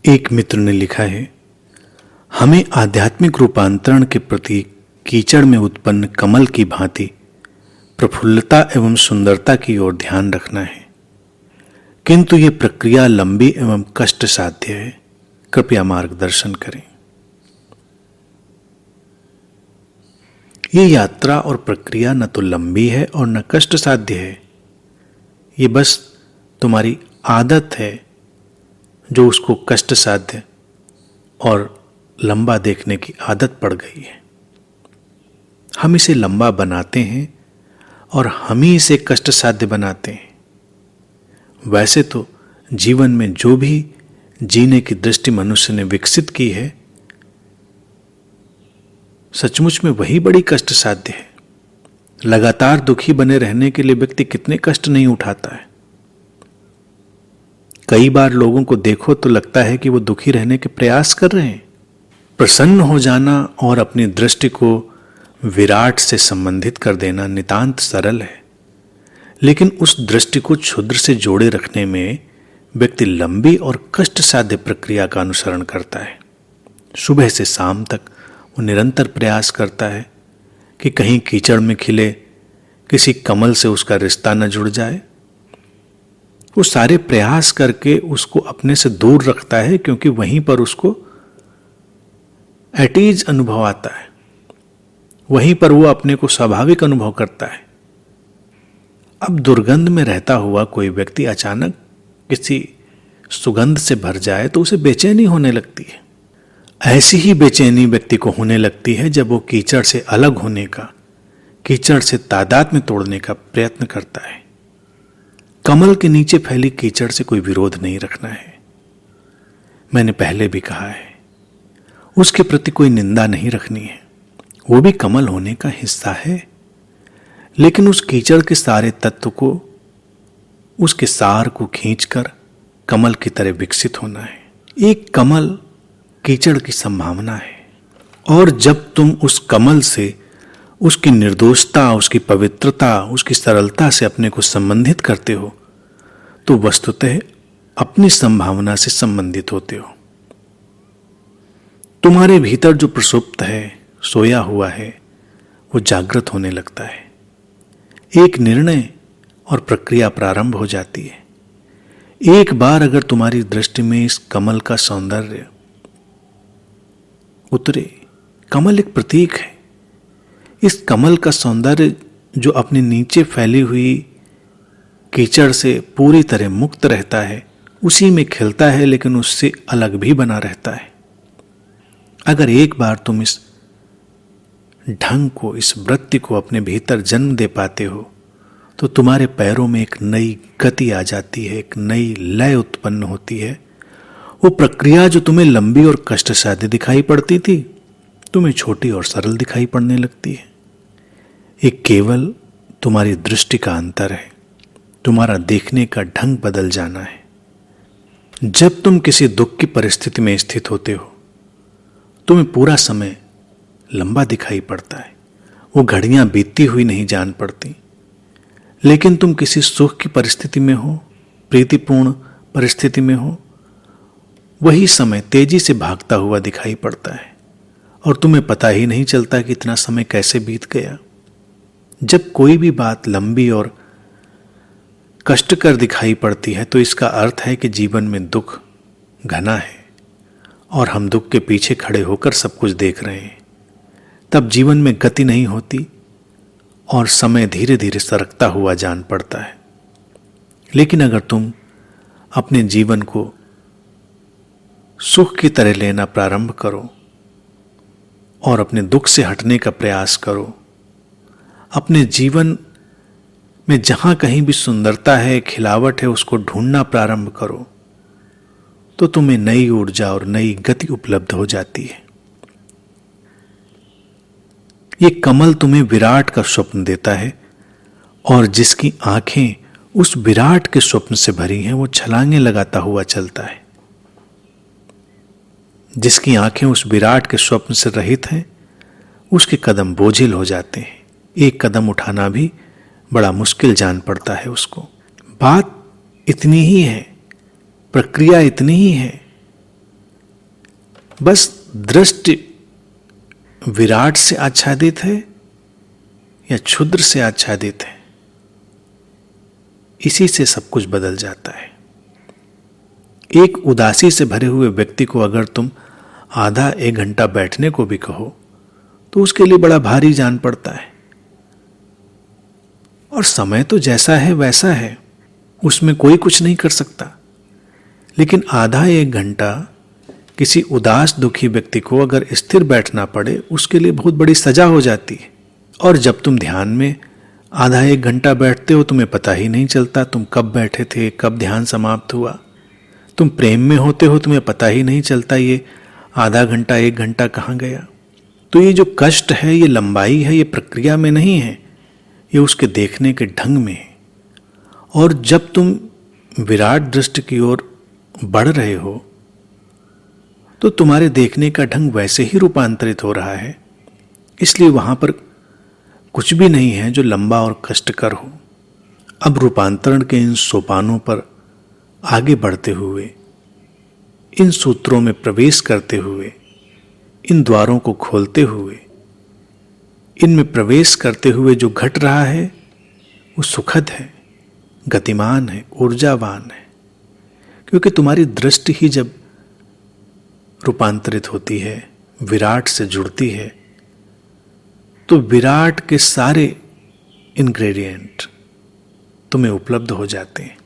एक मित्र ने लिखा है, हमें आध्यात्मिक रूपांतरण के प्रति कीचड़ में उत्पन्न कमल की भांति प्रफुल्लता एवं सुंदरता की ओर ध्यान रखना है, किंतु ये प्रक्रिया लंबी एवं कष्ट साध्य है। कृपया मार्गदर्शन करें। ये यात्रा और प्रक्रिया न तो लंबी है और न कष्ट साध्य है। ये बस तुम्हारी आदत है जो उसको कष्ट साध्य और लंबा देखने की आदत पड़ गई है। हम इसे लंबा बनाते हैं और हम ही इसे कष्ट साध्य बनाते हैं। वैसे तो जीवन में जो भी जीने की दृष्टि मनुष्य ने विकसित की है, सचमुच में वही बड़ी कष्ट साध्य है। लगातार दुखी बने रहने के लिए व्यक्ति कितने कष्ट नहीं उठाता है। कई बार लोगों को देखो तो लगता है कि वो दुखी रहने के प्रयास कर रहे हैं। प्रसन्न हो जाना और अपनी दृष्टि को विराट से संबंधित कर देना नितांत सरल है, लेकिन उस दृष्टि को क्षुद्र से जोड़े रखने में व्यक्ति लंबी और कष्ट साध्य प्रक्रिया का अनुसरण करता है। सुबह से शाम तक वो निरंतर प्रयास करता है कि कहीं कीचड़ में खिले किसी कमल से उसका रिश्ता न जुड़ जाए। वो सारे प्रयास करके उसको अपने से दूर रखता है, क्योंकि वहीं पर उसको एटीज अनुभव आता है, वहीं पर वो अपने को स्वाभाविक अनुभव करता है। अब दुर्गंध में रहता हुआ कोई व्यक्ति अचानक किसी सुगंध से भर जाए तो उसे बेचैनी होने लगती है। ऐसी ही बेचैनी व्यक्ति को होने लगती है जब वो कीचड़ से अलग होने का, कीचड़ से तादाद में तोड़ने का प्रयत्न करता है। कमल के नीचे फैली कीचड़ से कोई विरोध नहीं रखना है। मैंने पहले भी कहा है, उसके प्रति कोई निंदा नहीं रखनी है। वो भी कमल होने का हिस्सा है, लेकिन उस कीचड़ के सारे तत्व को, उसके सार को खींचकर कमल की तरह विकसित होना है। एक कमल कीचड़ की संभावना है, और जब तुम उस कमल से उसकी निर्दोषता, उसकी पवित्रता, उसकी सरलता से अपने को संबंधित करते हो तो वस्तुतः अपनी संभावना से संबंधित होते हो। तुम्हारे भीतर जो प्रसुप्त है, सोया हुआ है, वो जागृत होने लगता है। एक निर्णय और प्रक्रिया प्रारंभ हो जाती है। एक बार अगर तुम्हारी दृष्टि में इस कमल का सौंदर्य उतरे, कमल एक प्रतीक है। इस कमल का सौंदर्य जो अपने नीचे फैली हुई कीचड़ से पूरी तरह मुक्त रहता है, उसी में खिलता है, लेकिन उससे अलग भी बना रहता है। अगर एक बार तुम इस ढंग को, इस वृत्ति को अपने भीतर जन्म दे पाते हो तो तुम्हारे पैरों में एक नई गति आ जाती है, एक नई लय उत्पन्न होती है। वो प्रक्रिया जो तुम्हें लंबी और कष्ट साध्य दिखाई पड़ती थी, तुम्हें छोटी और सरल दिखाई पड़ने लगती है। ये केवल तुम्हारी दृष्टि का अंतर है, तुम्हारा देखने का ढंग बदल जाना है। जब तुम किसी दुख की परिस्थिति में स्थित होते हो, तुम्हें पूरा समय लंबा दिखाई पड़ता है, वो घड़ियां बीतती हुई नहीं जान पड़ती। लेकिन तुम किसी सुख की परिस्थिति में हो, प्रीतिपूर्ण परिस्थिति में हो, वही समय तेजी से भागता हुआ दिखाई पड़ता है और तुम्हें पता ही नहीं चलता कि इतना समय कैसे बीत गया। जब कोई भी बात लंबी और कष्टकर दिखाई पड़ती है तो इसका अर्थ है कि जीवन में दुख घना है और हम दुख के पीछे खड़े होकर सब कुछ देख रहे हैं। तब जीवन में गति नहीं होती और समय धीरे धीरे सरकता हुआ जान पड़ता है। लेकिन अगर तुम अपने जीवन को सुख की तरह लेना प्रारंभ करो और अपने दुख से हटने का प्रयास करो, अपने जीवन में जहां कहीं भी सुंदरता है, खिलावट है, उसको ढूंढना प्रारंभ करो, तो तुम्हें नई ऊर्जा और नई गति उपलब्ध हो जाती है। ये कमल तुम्हें विराट का स्वप्न देता है, और जिसकी आंखें उस विराट के स्वप्न से भरी हैं, वो छलांगे लगाता हुआ चलता है। जिसकी आंखें उस विराट के स्वप्न से रहित हैं, उसके कदम बोझिल हो जाते हैं। एक कदम उठाना भी बड़ा मुश्किल जान पड़ता है उसको। बात इतनी ही है, प्रक्रिया इतनी ही है बस दृष्टि विराट से आच्छादित है या क्षुद्र से आच्छादित है, इसी से सब कुछ बदल जाता है। एक उदासी से भरे हुए व्यक्ति को अगर तुम आधा एक घंटा बैठने को भी कहो तो उसके लिए बड़ा भारी जान पड़ता है। और समय तो जैसा है वैसा है, उसमें कोई कुछ नहीं कर सकता। लेकिन आधा एक घंटा किसी उदास दुखी व्यक्ति को अगर स्थिर बैठना पड़े, उसके लिए बहुत बड़ी सजा हो जाती है। और जब तुम ध्यान में आधा एक घंटा बैठते हो, तुम्हें पता ही नहीं चलता तुम कब बैठे थे, कब ध्यान समाप्त हुआ। तुम प्रेम में होते हो, तुम्हें पता ही नहीं चलता ये आधा घंटा एक घंटा कहाँ गया। तो ये जो कष्ट है, ये लंबाई है, ये प्रक्रिया में नहीं है, ये उसके देखने के ढंग में है। और जब तुम विराट दृष्टि की ओर बढ़ रहे हो तो तुम्हारे देखने का ढंग वैसे ही रूपांतरित हो रहा है। इसलिए वहां पर कुछ भी नहीं है जो लंबा और कष्टकर हो। अब रूपांतरण के इन सोपानों पर आगे बढ़ते हुए, इन सूत्रों में प्रवेश करते हुए, इन द्वारों को खोलते हुए, इनमें प्रवेश करते हुए जो घट रहा है वो सुखद है, गतिमान है, ऊर्जावान है। क्योंकि तुम्हारी दृष्टि ही जब रूपांतरित होती है, विराट से जुड़ती है, तो विराट के सारे इंग्रेडिएंट तुम्हें उपलब्ध हो जाते हैं।